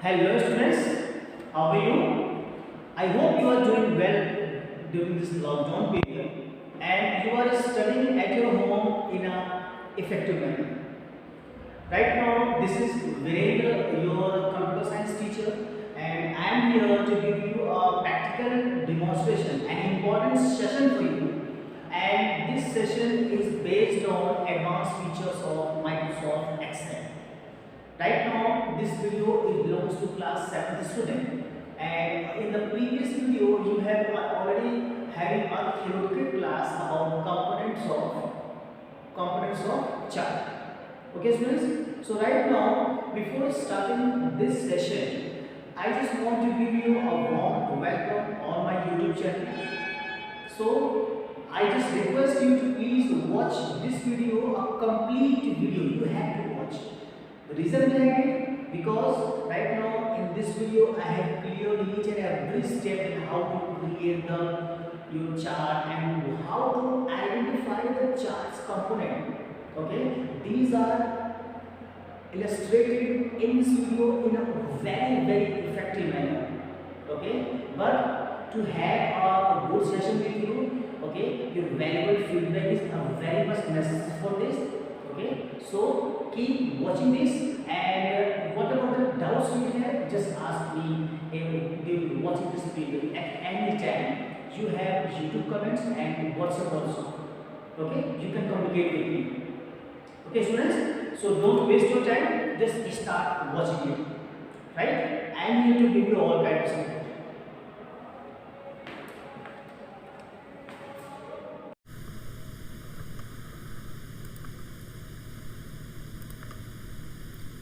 Hello students, how are you? I hope you are doing well during this lockdown period and you are studying at your home in a effective manner. Right now, this is Virendra, your computer science teacher, and I am here to give you a practical demonstration, an important session for you. And this session is based on advanced features of Microsoft Excel. Right now, this video it belongs to class 7th student. And in the previous video, you have already having a theoretical class about components of chart. Okay, students. So right now, before starting this session, I just want to give you a warm welcome on my YouTube channel. So I just request you to please watch this video, a complete video. You have to watch. The reason behind it, because right now in this video I have cleared each and every step in how to create your chart and how to identify the chart's component. Okay, these are illustrated in this video in a very effective manner. Okay, but to have a good session with you, okay, your valuable feedback is very much necessary for this. Okay, so keep watching this and whatever the doubts you have, just ask me during watching this video at any time. You have YouTube comments and WhatsApp also. Okay, you can communicate with me. Okay, students, so don't waste your time, just start watching it. Right? I am here to give you all kinds of support.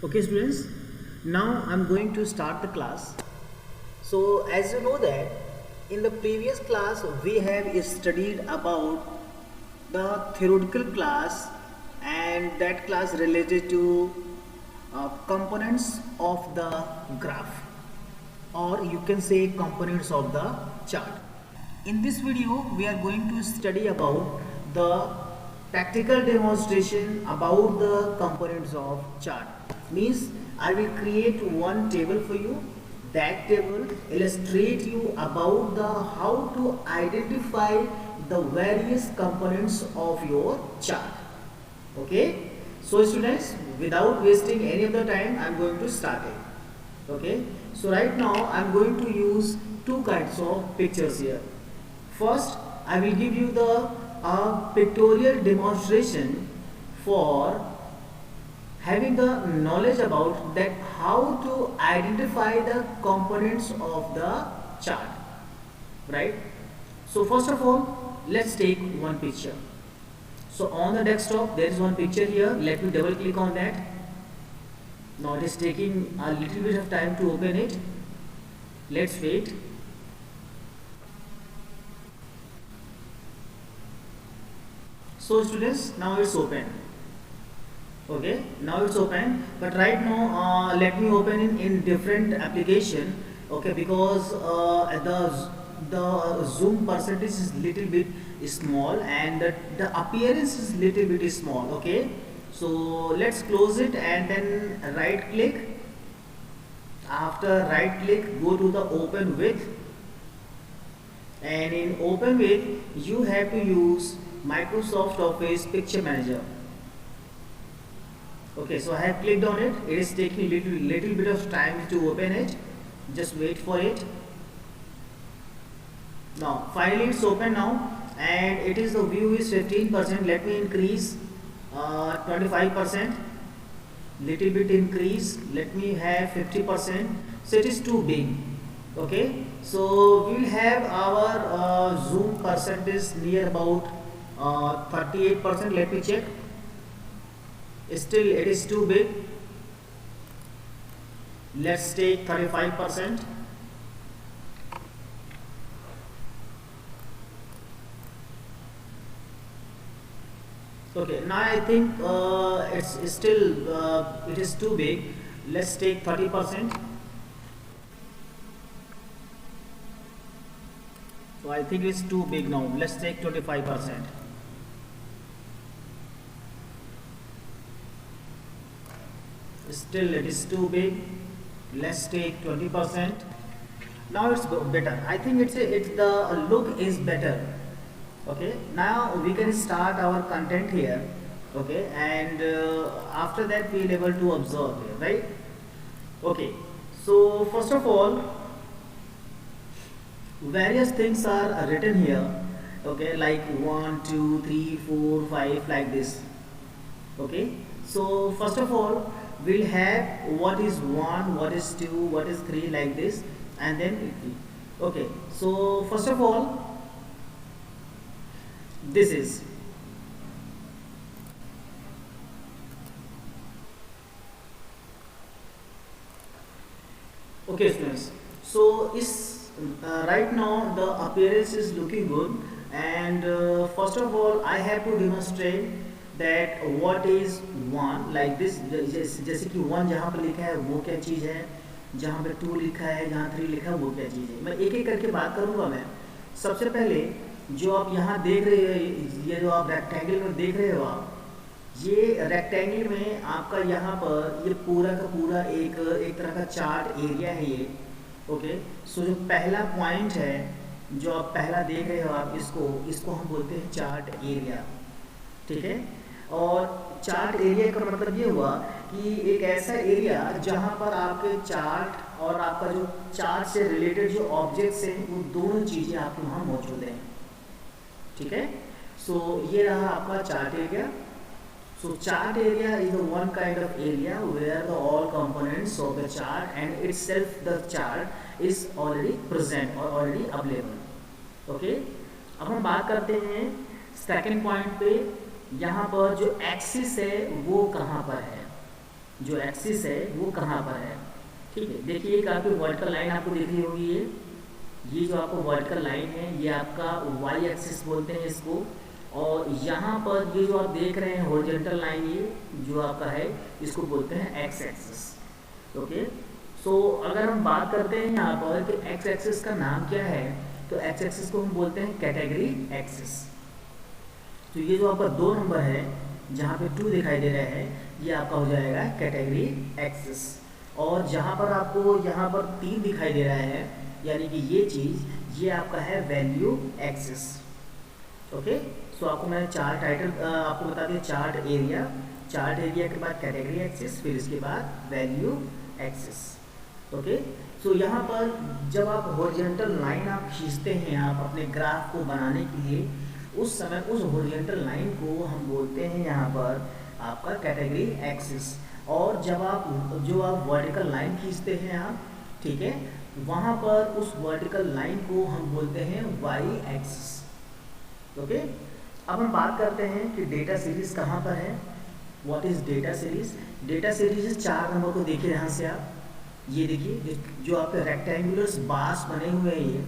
Okay, students, now I'm going to start the class. So as you know that in the previous class we have studied about the theoretical class, and that class related to components of the graph, or you can say components of the chart. In this video we are going to study about the practical demonstration about the components of chart. Means I will create one table for you. That table illustrate you about the how to identify the various components of your chart. Okay, so students, without wasting any of the time, I am going to start it. Okay, so right now I am going to use two kinds of pictures here. First, I will give you the pictorial demonstration for having the knowledge about that how to identify the components of the chart, right? So first of all, let's take one picture. So on the desktop there is one picture here. Let me double click on that. Now it is taking a little bit of time to open it. Let's wait. So students, now it's open. Okay, now it's open, but right now let me open in different application. Okay, because the zoom percentage is little bit small and the appearance is little bit small. Okay, so let's close it and then right click. After right click, go to the open with, and in open with you have to use Microsoft Office Picture Manager. Okay, so I have clicked on it. It is taking little bit of time to open it. Just wait for it. Now finally it's open now, and it is the view is 15%. Let me increase 25%. Little bit increase. Let me have 50%. So it is too big. Okay, so we will have our zoom percentage near about 38%. Let me check. Still it is too big. Let's take 35%. Okay, now I think it's still it is too big. Let's take 30%. So I think it's too big now. Let's take 25%. Still it is too big. let's take 20%. Now it's better. I think it's the look is better. Okay, now we can start our content here. Okay, and after that we'll able to observe here, right? Okay, so first of all, various things are written here. Okay, like 1 2 3 4 5, like this. Okay, so first of all, we'll have what is 1, what is 2, what is 3, like this, and then okay, so first of all, this is okay, students. So is right now the appearance is looking good, and first of all I have to demonstrate that what is one, like this. जैसे कि one जहाँ पर लिखा है वो क्या चीज़ है, जहाँ पे टू लिखा है, जहाँ थ्री लिखा है वो क्या चीज़ है। मैं एक एक करके बात करूँगा। मैं सबसे पहले जो आप यहाँ देख रहे हो, ये जो आप रेक्टेंगल में देख रहे हो, आप ये रेक्टेंगल में आपका यहाँ पर ये पूरा का पूरा एक तरह का चार्ट एरिया है ये। ओके, सो जो पहला पॉइंट है जो आप पहला देख रहे हो आप, इसको हम बोलते हैं चार्ट एरिया। ठीक है, और चार्ट एरिया का मतलब ये हुआ कि एक ऐसा एरिया जहाँ पर आपके चार्ट और आपका जो चार्ट से रिलेटेड जो ऑब्जेक्ट्स हैं वो दोनों चीज़ें आपके वहाँ मौजूद हैं। ठीक है, सो ये रहा आपका chart area. So chart area is the one kind of area where the all components of the chart and itself the chart is already present or already available. Okay, अब हम बात करते हैं सेकंड पॉइंट पे। यहाँ पर जो axis है वो कहाँ पर है, जो एक्सिस है वो कहाँ पर है। ठीक है, देखिए एक आपकी वर्टिकल लाइन आपको दिख रही होगी। ये जो आपको वर्टिकल लाइन है ये आपका वाई एक्सिस बोलते हैं इसको, और यहाँ पर ये जो आप देख रहे हैं हॉरिजॉन्टल लाइन, ये जो आपका है इसको बोलते हैं एक्स एक्सिस। ओके, सो अगर हम बात करते हैं यहाँ पर कि एक्स एक्सिस का नाम क्या है, तो एक्स एक्सिस को हम बोलते हैं कैटेगरी एक्सिस। तो ये जो आपका 2 नंबर है जहाँ पे 2 दिखाई दे रहा है ये आपका हो जाएगा कैटेगरी एक्सिस, और जहाँ पर आपको यहाँ पर 3 दिखाई दे रहा है यानी कि ये चीज़ ये आपका है वैल्यू एक्सिस। ओके, सो आपको मैंने चार्ट टाइटल आपको बता दिया चार्ट एरिया, चार्ट एरिया के बाद कैटेगरी एक्सिस, फिर इसके बाद वैल्यू एक्सिस। ओके, सो यहाँ पर जब आप हॉरिजॉन्टल लाइन आप खींचते हैं आप अपने ग्राफ को बनाने के लिए, उस समय उस हॉरिजॉन्टल लाइन को हम बोलते हैं यहाँ पर आपका कैटेगरी एक्सिस, और जब आप वर्टिकल लाइन खींचते हैं आप, ठीक है, वहाँ पर उस वर्टिकल लाइन को हम बोलते हैं वाई एक्सिस। ओके, अब हम बात करते हैं कि डेटा सीरीज कहाँ पर है। What is data series? Data series 4 number को देखिए यहाँ से आप, ये देखिए जो आपके रेक्टेंगुलर बार्स बने हुए हैं ये,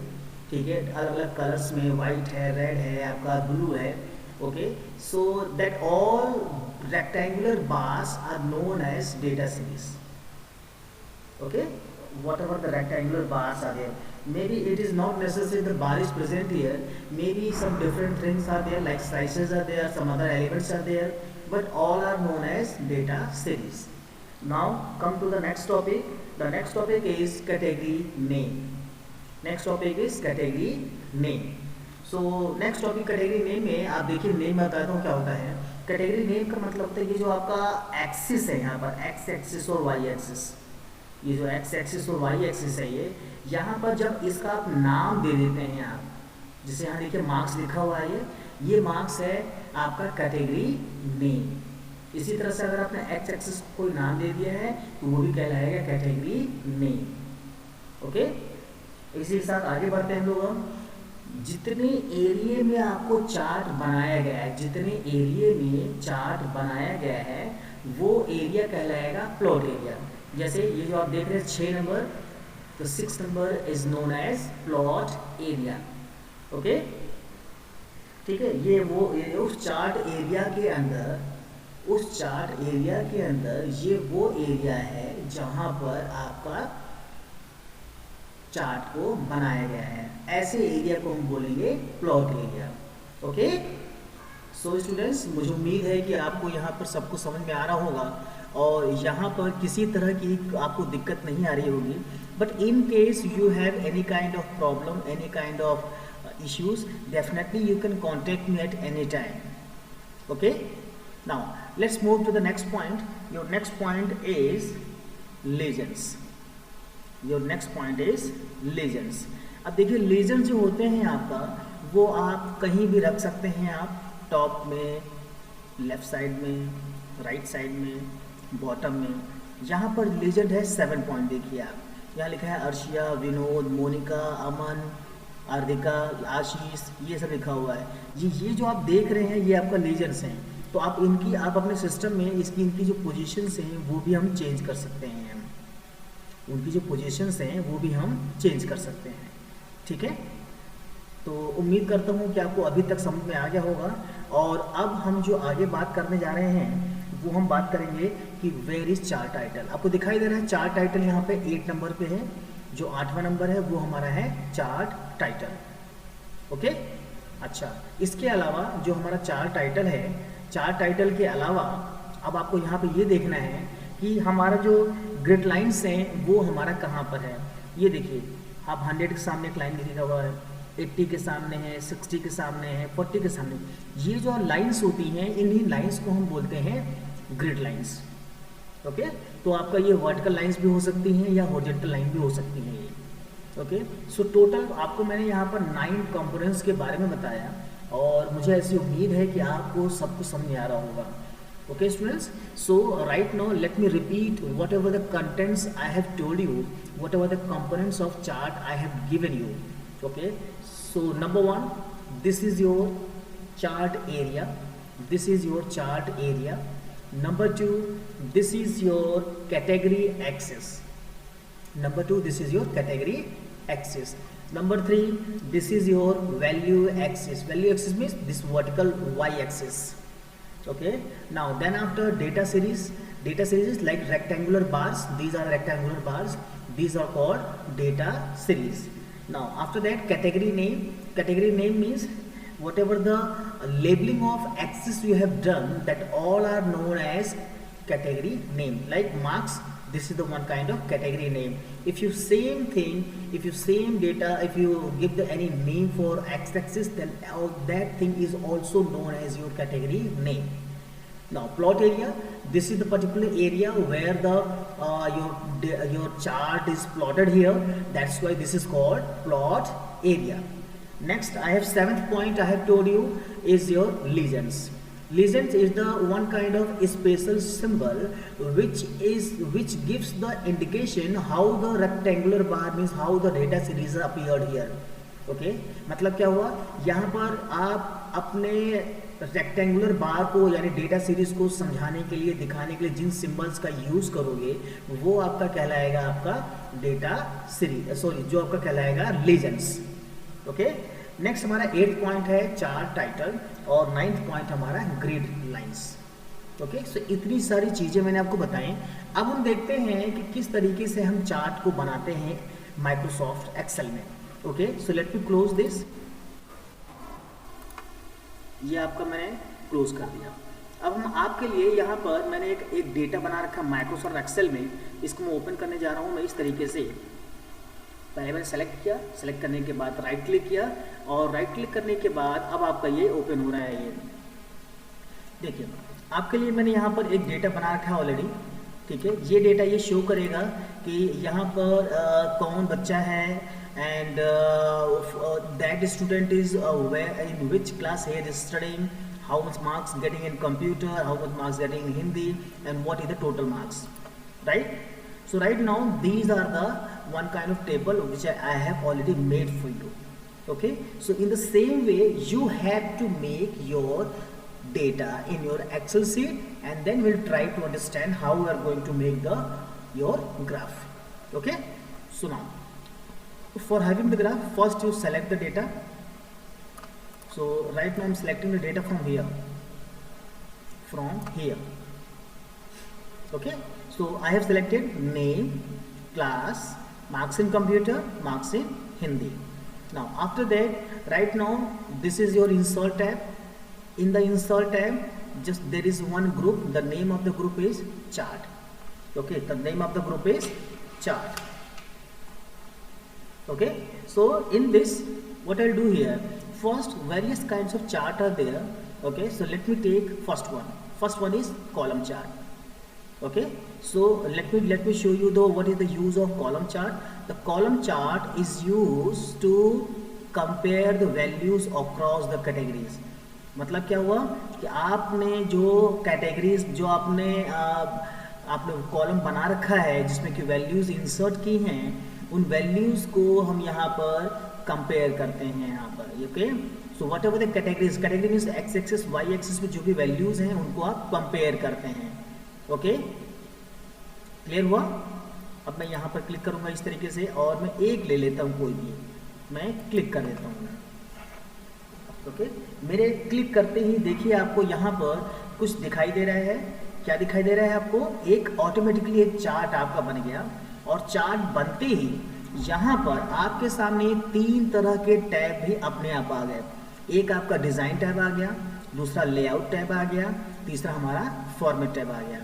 ठीक है, अलग अलग कलर्स में, वाइट है, रेड है, आपका ब्लू है। Okay, so that all rectangular bars are known as data series. Okay, whatever the rectangular bars are there, maybe it is not necessary the bar is present here, maybe some different things are there like slices are there, some other elements are there, but all are known as data series. Now come to the next topic. The next topic is category name. Next topic is category name. So next topic category name में आप देखिए, name बताता हूँ क्या होता है। Category name का मतलब होता है कि जो आपका एक्सिस है यहाँ पर, एक्स एक्सिस और वाई एक्सिस, ये जो एक्स एक्सिस और वाई एक्सिस है ये, यहाँ पर जब इसका आप नाम दे देते हैं आप, जैसे यहाँ देखिए मार्क्स लिखा हुआ है, ये मार्क्स है आपका कैटेगरी नेम। इसी तरह से अगर आपने एक्स एक्सिस को कोई नाम दे दिया है तो वो भी कहलाएगा कैटेगरी नेम। ओके, इसी के साथ आगे बढ़ते हैं लोग। जितने एरिया में आपको चार्ट बनाया गया है, जितने एरिया में चार्ट बनाया गया है वो एरिया कहलाएगा प्लॉट एरिया। जैसे ये जो आप देख रहे हैं 6 नंबर, तो 6 number is known as plot area. Okay, ठीक है, ये उस चार्ट एरिया के अंदर, उस चार्ट एरिया के अंदर ये वो एरिया है जहां पर आपका चार्ट को बनाया गया है। ऐसे एरिया को हम बोलेंगे plot area. Okay, so students, मुझे उम्मीद है कि आपको यहाँ पर सब कुछ समझ में आ रहा होगा। और यहाँ पर किसी तरह की आपको दिक्कत नहीं आ रही होगी. But in case you have any kind of problem, any kind of issues, definitely you can contact me at any time. Okay, now let's move to the next point. Your next point is legends. Your next point is legends. अब देखिए legends जो होते हैं आपका, वो आप कहीं भी रख सकते हैं. आप टॉप में, लेफ्ट साइड में, राइट साइड में, बॉटम में. यहाँ पर legend है 7 पॉइंट. देखिए आप यहाँ लिखा है अर्शिया, विनोद, मोनिका, अमन, आर्दिका, आशीष, ये सब लिखा हुआ है. ये जो आप देख रहे हैं ये आपका लीजेंड्स हैं. तो आप अपने सिस्टम में इनकी जो पोजीशंस हैं वो भी हम चेंज कर सकते हैं. उनकी जो पोजीशंस हैं वो भी हम चेंज कर सकते हैं. ठीक है, तो उम्मीद करता हूँ कि आपको अभी तक समझ में आ गया होगा. और अब हम जो आगे बात करने जा रहे हैं वो हम बात करेंगे कि वेयर इज चार्ट टाइटल. आपको दिखाई दे रहा है चार्ट टाइटल यहाँ पे 8 नंबर पे है. जो 8वां नंबर है वो हमारा है चार्ट टाइटल. ओके, अच्छा, इसके अलावा जो हमारा चार्ट टाइटल है, चार्ट टाइटल के अलावा अब आपको यहाँ पे ये देखना है कि हमारा जो ग्रिड लाइन्स हैं वो हमारा कहाँ पर है. ये देखिए आप 100 के सामने एक लाइन लिखा हुआ है, 80 के सामने है, 60 के सामने है, 40 के सामने. ये जो लाइन्स होती हैं इन्हीं लाइन्स को हम बोलते हैं ग्रिड लाइन्स. ओके, तो आपका ये वर्टिकल लाइंस भी हो सकती हैं या हॉरिजॉन्टल लाइन भी हो सकती हैं ये. ओके, सो टोटल आपको मैंने यहाँ पर 9 कंपोनेंट्स के बारे में बताया और मुझे ऐसी उम्मीद है कि आपको सब कुछ समझ में आ रहा होगा. Okay students, so right now let me repeat what ever the contents I have told you, what ever the components of chart I have given you. Okay, so number 1, this is your chart area. This is your chart area. Number 2, this is your category axis. Number 2, this is your category axis. Number 3, this is your value axis. Value axis means this vertical y axis. Okay. Now then after data series is like rectangular bars. These are rectangular bars. These are called data series. Now after that category name. Category name means whatever the labeling of axis you have done, that all are known as category name. Like marks, this is the one kind of category name. If you same thing, if you same data, if you give the any name for x-axis, then that thing is also known as your category name. Now plot area, this is the particular area where the your chart is plotted here. That's why this is called plot area. Next, I have 7th point I have told you is your legends. Legends is the one kind of special symbol which gives the indication how the rectangular bar means how the data series appeared here. Okay, मतलब क्या हुआ, यहाँ पर आप अपने rectangular बार को यानी data series को समझाने के लिए, दिखाने के लिए जिन सिंबल्स का यूज करोगे वो आपका कहलाएगा आपका डेटा सीरीज, सॉरी जो आपका कहलाएगा लेजेंड्स. ओके, नेक्स्ट हमारा 8th पॉइंट है चार्ट टाइटल और 9th पॉइंट हमारा ग्रिड लाइंस. ओके, सो इतनी सारी चीज़ें मैंने आपको बताएं. अब हम देखते हैं कि किस तरीके से हम चार्ट को बनाते हैं माइक्रोसॉफ्ट एक्सेल में. Okay, so let me close this. ये आपका मैंने क्लोज कर दिया. अब हम आपके लिए यहाँ पर मैंने एक डेटा बना रखा माइक्रोसॉफ्ट एक्सेल में. इसको मैं ओपन करने जा रहा हूँ मैं इस तरीके से. पहले मैंने सेलेक्ट किया, सेलेक्ट करने के बाद राइट क्लिक किया और राइट क्लिक करने के बाद अब आपका ये ओपन हो रहा है. ये देखिए आपके लिए मैंने यहाँ पर एक डेटा बना रखा है ऑलरेडी. ठीक है, ये डेटा ये शो करेगा कि यहाँ पर कौन बच्चा है and that student is in which class he is studying, how much marks getting in computer, how much marks getting in Hindi and what is the total marks, right? So right now these are the one kind of table which I have already made for you. Okay, so in the same way you have to make your data in your Excel sheet and then we'll try to understand how we are going to make your graph. Okay, so now for having the graph, first you select the data. So right now I'm selecting the data from here. Okay, so I have selected name, class, marks in computer, marks in Hindi. Now after that, right now this is your insert tab. In the insert tab just there is one group, the name of the group is chart. Okay, the name of the group is chart. Okay, so in this what I'll do here, first various kinds of chart are there. Okay, so let me take first one is column chart. Okay, so let me show you though what is the use of column chart. The column chart is used to compare the values across the categories. मतलब क्या हुआ कि आपने जो categories जो आपने column बना रखा है जिसमें कि वैल्यूज इंसर्ट की हैं, उन वैल्यूज को हम यहाँ पर कंपेयर करते हैं यहाँ पर. Okay, so whatever the categories, category means x axis y axis में जो भी वैल्यूज हैं उनको आप कंपेयर करते हैं. ओके, क्लियर हुआ. अब मैं यहाँ पर क्लिक करूँगा इस तरीके से और मैं एक ले लेता हूँ, कोई भी मैं क्लिक कर देता हूँ. ओके, मेरे क्लिक करते ही देखिए आपको यहाँ पर कुछ दिखाई दे रहा है. क्या दिखाई दे रहा है आपको? एक ऑटोमेटिकली एक चार्ट आपका बन गया. और चार्ट बनते ही यहाँ पर आपके सामने 3 तरह के टैब भी अपने आप आ गए. एक आपका डिज़ाइन टैब आ गया, दूसरा लेआउट टैब आ गया, तीसरा हमारा फॉर्मेट टैब आ गया.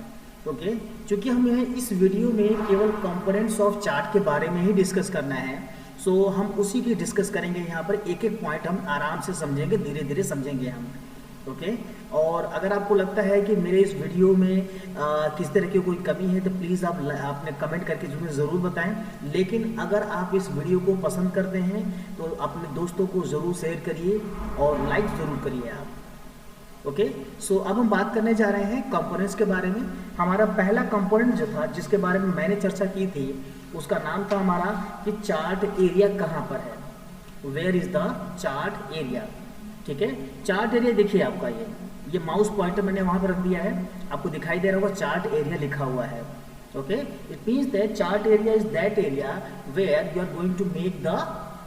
ओके, चूँकि हमें इस वीडियो में केवल कंपोनेंट्स ऑफ चार्ट के बारे में ही डिस्कस करना है, सो हम उसी की डिस्कस करेंगे. यहाँ पर एक एक पॉइंट हम आराम से समझेंगे, धीरे धीरे समझेंगे हम. ओके, और अगर आपको लगता है कि मेरे इस वीडियो में किस तरह की कोई कमी है तो प्लीज़ आपने कमेंट करके मुझे ज़रूर बताएं. लेकिन अगर आप इस वीडियो को पसंद करते हैं तो अपने दोस्तों को ज़रूर शेयर करिए और लाइक ज़रूर करिए आप. ओके, सो अब हम बात करने जा रहे हैं कंपोनेंट्स के बारे में. हमारा पहला कंपोनेंट जो था जिसके बारे में मैंने चर्चा की थी उसका नाम था हमारा कि चार्ट एरिया कहाँ पर है. Where is the chart area. ठीक है, चार्ट एरिया देखिए आपका ये माउस पॉइंटर मैंने वहाँ पर रख दिया है, आपको दिखाई दे रहा होगा चार्ट एरिया लिखा हुआ है. Okay, it means that chart area is that area where you are going to make the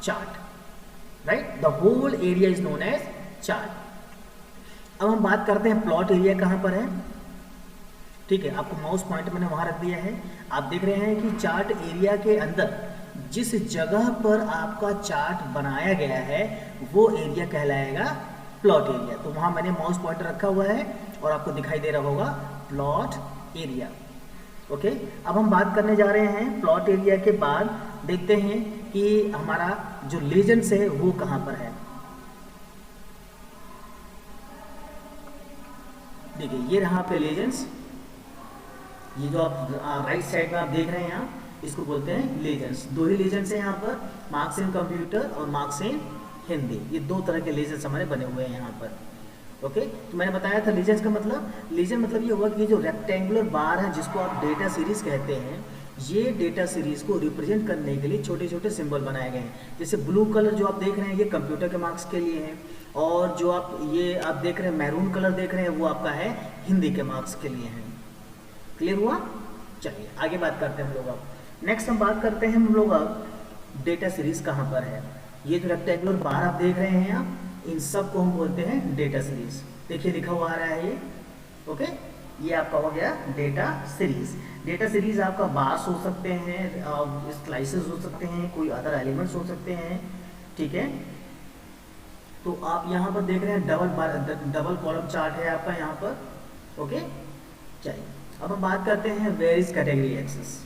chart. Right, the whole area is known as chart. अब हम बात करते हैं प्लॉट एरिया कहाँ पर है. ठीक है, आपको माउस पॉइंटर मैंने वहाँ रख दिया है. आप देख रहे हैं कि चार्ट एरिया के अंदर जिस जगह पर आपका चार्ट बनाया गया है वो एरिया कहलाएगा प्लॉट एरिया. तो वहाँ मैंने माउस पॉइंटर रखा हुआ है और आपको दिखाई दे रहा होगा प्लॉट एरिया. ओके, अब हम बात करने जा रहे हैं प्लॉट एरिया के बाद देखते हैं कि हमारा जो लीजेंड्स है वो कहाँ पर है. देखिए ये रहा पे लीजेंड्स. ये जो आप राइट साइड में आप देख रहे हैं यहाँ, इसको बोलते हैं लीजेंड्स. 2 ही लीजेंड्स हैं यहाँ पर, मार्क्स इन कंप्यूटर और मार्क्स इन हिंदी. ये 2 तरह के लीजेंड्स हमारे बने हुए हैं यहाँ पर. ओके, तो मैंने बताया था लीजेंड्स का मतलब, लीजेंड मतलब ये हुआ कि जो रेक्टेंगुलर बार है जिसको आप डेटा सीरीज कहते हैं, ये डेटा सीरीज को रिप्रेजेंट करने के लिए छोटे छोटे सिंबल बनाए गए हैं. जैसे ब्लू कलर जो आप देख रहे हैं ये कंप्यूटर के मार्क्स के लिए है, और जो आप देख रहे हैं मैरून कलर देख रहे हैं वो आपका है हिंदी के मार्क्स के लिए है. क्लियर हुआ. चलिए आगे बात करते हैं हम लोग. अब नेक्स्ट हम बात करते हैं हम लोग अब डेटा सीरीज कहाँ पर है. ये जो रेक्टेंगुलर बार आप देख रहे हैं आप, इन सब को हम बोलते हैं डेटा सीरीज. देखिए लिखा हुआ आ रहा है ये. ओके, ये आपका हो गया डेटा सीरीज. डेटा सीरीज आपका बार्स हो सकते हैं, स्लाइसेस हो सकते हैं, कोई अदर एलिमेंट्स हो सकते हैं. ठीक है, तो आप यहाँ पर देख रहे हैं डबल कॉलम चार्ट है आपका यहाँ पर. ओके, चलिए अब हम बात करते हैं वेयर इज कैटेगरी एक्सेस.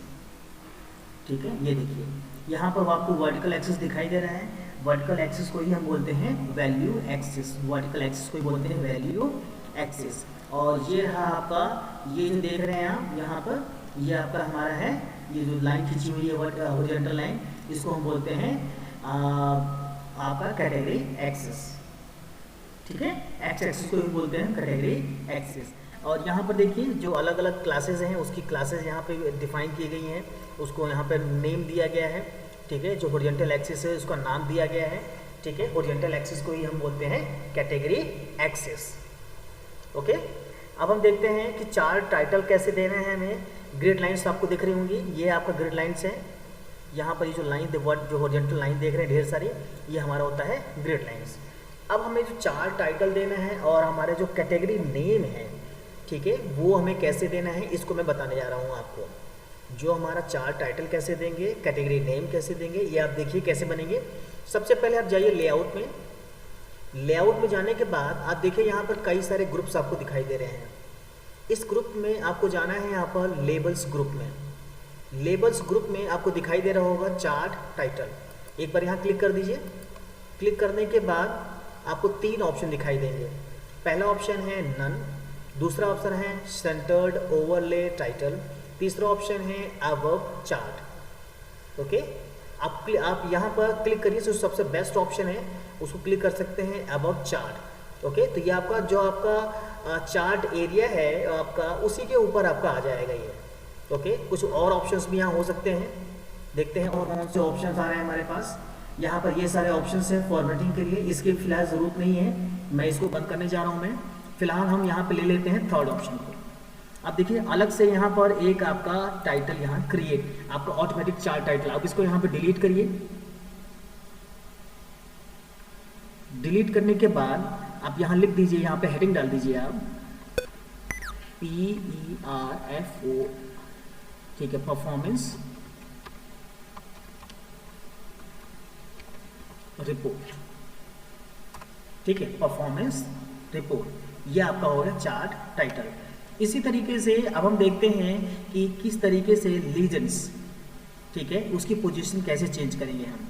ठीक है, ये देखिए यहाँ पर आपको वर्टिकल एक्सिस दिखाई दे रहा है. वर्टिकल एक्सिस को ही हम बोलते हैं वैल्यू एक्सिस. वर्टिकल एक्सिस को ही बोलते हैं वैल्यू एक्सिस. और ये रहा आपका, ये जो देख रहे हैं आप यहाँ पर, ये आपका हमारा है, ये जो लाइन खींची हुई है हॉरिजॉन्टल लाइन, इसको हम बोलते हैं आपका कैटेगरी एक्सिस. ठीक है, एक्स एक्सिस को ही बोलते हैं कैटेगरी एक्सिस. और यहाँ पर देखिए जो अलग अलग क्लासेज हैं उसकी क्लासेज यहाँ पे डिफाइन की गई हैं, उसको यहाँ पर नेम दिया गया है. ठीक है, जो हॉरिजॉन्टल एक्सिस है उसका नाम दिया गया है. ठीक है, हॉरिजॉन्टल एक्सिस को ही हम बोलते हैं कैटेगरी एक्सिस. ओके, अब हम देखते हैं कि चार्ट टाइटल कैसे देना है हमें. ग्रिड लाइन्स आपको दिख रही होंगी, ये आपका ग्रिड लाइन्स है. यहाँ पर ये जो लाइन जो हॉरिजॉन्टल लाइन देख रहे हैं ढेर सारी, ये हमारा होता है ग्रिड लाइन्स. अब हमें जो चार्ट टाइटल देना है और हमारे जो कैटेगरी नेम है, ठीक है, वो हमें कैसे देना है इसको मैं बताने जा रहा हूँ आपको. जो हमारा चार्ट टाइटल कैसे देंगे, कैटेगरी नेम कैसे देंगे, ये आप देखिए कैसे बनेंगे. सबसे पहले आप जाइए लेआउट में. लेआउट में जाने के बाद आप देखिए यहाँ पर कई सारे ग्रुप्स आपको दिखाई दे रहे हैं। इस ग्रुप में आपको जाना है यहाँ पर लेबल्स ग्रुप में। लेबल्स ग्रुप में आपको दिखाई दे रहा होगा चार्ट टाइटल। एक बार यहाँ क्लिक कर दीजिए। क्लिक करने के बाद आपको 3 ऑप्शन दिखाई देंगे। पहला ऑप्शन है नन, दूसरा ऑप्शन है सेंटर्ड ओवरले टाइटल, तीसरा ऑप्शन है अबव चार्ट। ओके, आप यहाँ पर क्लिक करिए, जो सबसे बेस्ट ऑप्शन है उसको क्लिक कर सकते हैं अबव चार्ट। ओके, तो ये आपका जो आपका चार्ट एरिया है आपका, उसी के ऊपर आपका आ जाएगा ये। ओके, कुछ और ऑप्शंस भी यहाँ हो सकते हैं, देखते हैं और कौन से ऑप्शंस आ रहे हैं हमारे पास। यहाँ पर ये सारे ऑप्शंस हैं फॉर्मेटिंग के लिए, इसकी फिलहाल ज़रूरत नहीं है, मैं इसको बंद करने जा रहा हूँ। मैं फिलहाल हम यहाँ पे ले लेते हैं थर्ड ऑप्शन को। अब देखिए अलग से यहाँ पर एक आपका टाइटल यहाँ क्रिएट, आपका ऑटोमेटिक चार्ट टाइटल, आप इसको यहाँ पे डिलीट करिए। डिलीट करने के बाद आप यहाँ लिख दीजिए, यहाँ पे हेडिंग डाल दीजिए आप PERFO, ठीक है, परफॉर्मेंस रिपोर्ट। ठीक है, परफॉर्मेंस रिपोर्ट, ये आपका होगा चार्ट टाइटल। इसी तरीके से अब हम देखते हैं कि किस तरीके से लीजेंड्स, ठीक है, उसकी पोजीशन कैसे चेंज करेंगे हम।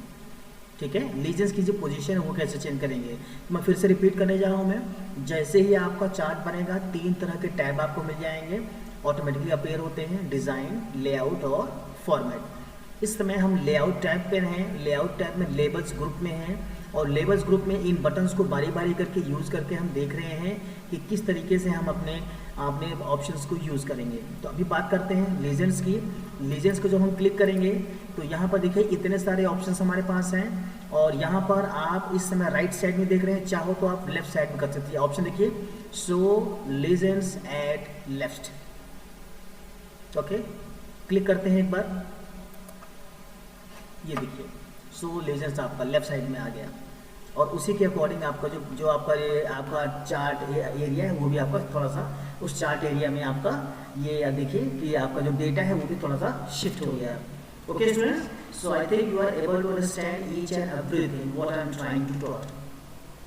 ठीक है, लीजेंड्स की जो पोजीशन है वो कैसे चेंज करेंगे, मैं फिर से रिपीट करने जा रहा हूँ। मैं जैसे ही आपका चार्ट बनेगा 3 तरह के टैब आपको मिल जाएंगे, ऑटोमेटिकली अपीयर होते हैं, डिज़ाइन, लेआउट और फॉर्मेट। इस समय हम लेआउट टैब पे हैं। लेआउट टैब में लेबल्स ग्रुप में हैं और लेबल्स ग्रुप में इन बटन्स को बारी बारी करके यूज़ करके हम देख रहे हैं कि किस तरीके से हम अपने ऑप्शंस को यूज़ करेंगे। तो अभी बात करते हैं लीजेंड्स की। लीजेंड्स को जब हम क्लिक करेंगे तो यहाँ पर देखिए इतने सारे ऑप्शंस हमारे पास हैं और यहाँ पर आप इस समय राइट साइड में देख रहे हैं, चाहो तो आप लेफ्ट साइड में कर सकते हैं। ऑप्शन देखिए, show legends at left. Okay, click करते हैं एक बार, ये देखिए सो लीजेंड्स आपका लेफ्ट साइड में आ गया और उसी के अकॉर्डिंग आपका जो आपका चार्ट एरिया है वो भी आपका थोड़ा सा उस चार्ट एरिया में आपका ये देखिए कि आपका जो डेटा है वो भी थोड़ा सा शिफ्ट हो गया है। Okay students, so I think you are able to understand each and everything what I am trying to talk,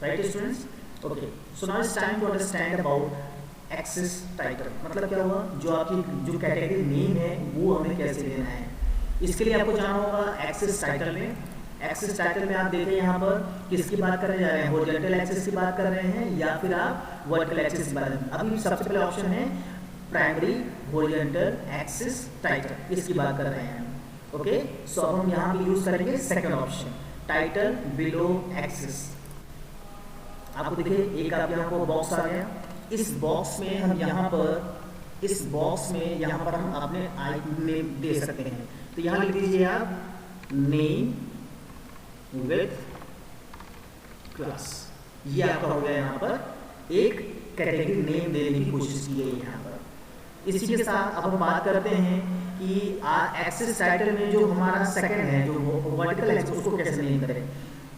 right students. Okay, so now it's time to understand about axis title. मतलब क्या हुआ, जो आपकी जो category name है वो हमें कैसे देना है, इसके लिए आपको जाना होगा एक्सेस टाइटल में। एक्सेस टाइटल में आप देखें यहाँ पर किसकी बात करने जा रहे हैं, हॉरिजॉन्टल एक्सेस की बात कर रहे हैं या फिर आप वर्टिकल एक्सेस की बात कर रहे हैं। अभी सबसे पहले ऑप्शन है प्राइमरी हॉरिजॉन्टल एक्सेस टाइटल, इसकी बात कर रहे हैं। ओके, सो अब हम यहाँ पे यूज करेंगे second option, title below axis. आपको देखिए एक आप यहाँ को बॉक्स आ गया, इस बॉक्स में हम यहाँ पर हम अपने नेम दे सकते हैं। तो यहाँ लिख दीजिए आप नेम विथ क्लास, ये आपका हो गया यहाँ पर एक कैटेगरी नेम देने की कोशिश की गई है यहाँ पर। इसी के साथ अब हम बात करते हैं कि एक्सेस टाइटल में जो हमारा सेकंड है जो वर्टिकल एक्सेस, उसको कैसे नेम करें।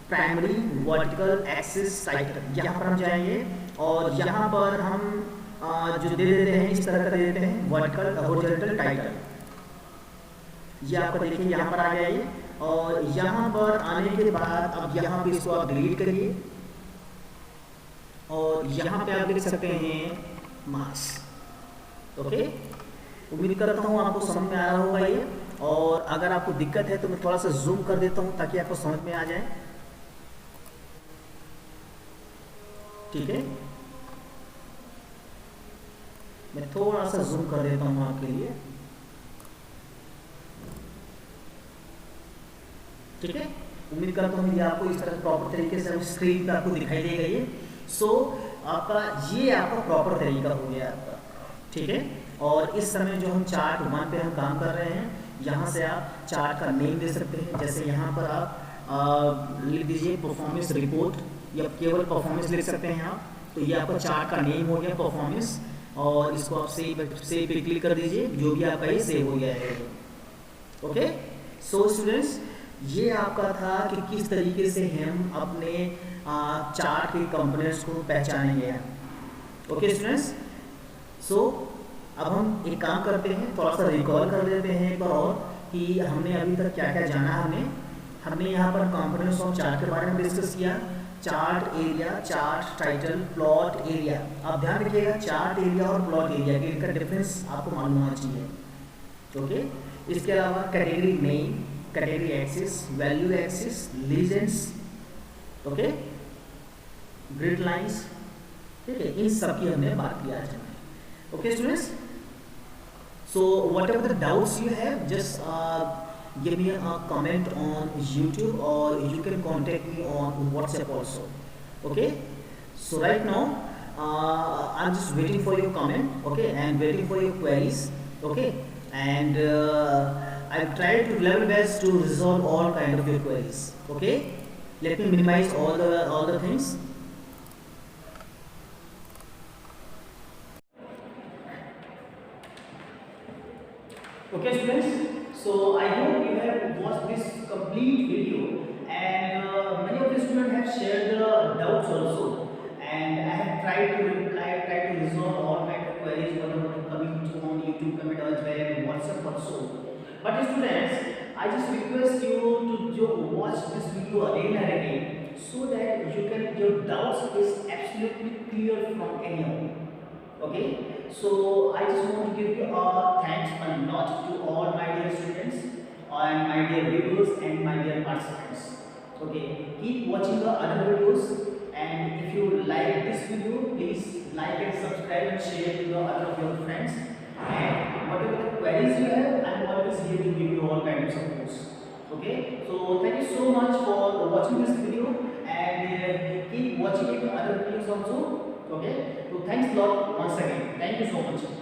प्राइमरी वर्टिकल एक्सेस टाइटल, यहाँ पर हम जाएंगे और यहाँ पर हम जो दे देते हैं इस तरह का दे देते हैं वर्टिकल हॉरिजॉन्टल टाइटल। ये आपको देखिए यहाँ पर आ गया ये, और यहाँ पर आने के बाद अब यहाँ पे इसको आप डिलीट करिए और यहाँ पे आप लिख सकते हैं मार्क्स। ओके, उम्मीद करता हूँ आपको समझ में आ रहा होगा ये, और अगर आपको दिक्कत है तो मैं थोड़ा सा जूम कर देता हूँ ताकि आपको समझ में आ जाए। ठीक है, मैं थोड़ा सा जूम कर देता हूँ आपके लिए। ठीक है, उम्मीद करता हूँ कि आपको इस तरह प्रॉपर तरीके से स्क्रीन पे आपको दिखाई देगा ये। सो आपका ये आपका प्रॉपर तरीका हो गया आपका। ठीक है, और इस समय जो हम चार्ट 1 पे हम काम कर रहे हैं, यहाँ से आप चार्ट का नेम दे सकते हैं। जैसे यहाँ पर आप लिख दीजिए परफॉर्मेंस रिपोर्ट या केवल परफॉर्मेंस लिख सकते हैं आप। तो ये आपका चार्ट का नेम हो गया परफॉर्मेंस, और इसको आप सेव पे क्लिक कर दीजिए, जो भी आपका ये सेव हो गया है। ओके, सो स्टूडेंट्स, ये आपका था कि किस तरीके से हम अपने चार्ट के कंपोनेंट्स को पहचानेंगे। ओके स्टूडेंट्स, सो अब हम एक काम करते हैं, थोड़ा सा रिकॉल कर लेते हैं एक बार और कि हमने अभी तक क्या क्या जाना। हमने यहाँ पर कंपोनेंट्स ऑफ चार्ट के बारे में डिस्कस किया, chart area, chart title, plot area. आप ध्यान रखिएगा चार्ट एरिया और प्लॉट एरिया के इनका डिफरेंस आपको मालूम होना चाहिए। ओके, इसके अलावा category name, category axis, value axis, legends, okay, grid lines, ठीक है, इन सब की हमने बात किया आज हमने। Okay students, so whatever the doubts you have, just give me a comment on YouTube, or you can contact me on WhatsApp also. Okay, so right now I'm just waiting for your comment, okay, and waiting for your queries, okay, and I'll try to level best to resolve all kind of your queries. Okay, let me minimize all the things. Okay students, so I hope you have watched this complete video, and many of the students have shared the doubts also, and I have tried to resolve all kind of queries whatever coming to on YouTube comment as well and WhatsApp also. But students, I just request you to watch this video again and again, so that your doubts is absolutely clear from anyone. Okay, so I just want to give you a thanks a lot to all my dear students and my dear viewers and my dear participants. Okay, keep watching the other videos, and if you like this video, please like and subscribe and share with the other of your friends, and whatever the queries you have, I'm always here to give you all kinds of supports. Okay, so thank you so much for watching this video, and keep watching it other videos also. Okay, so thanks a lot once again. Thank you so much.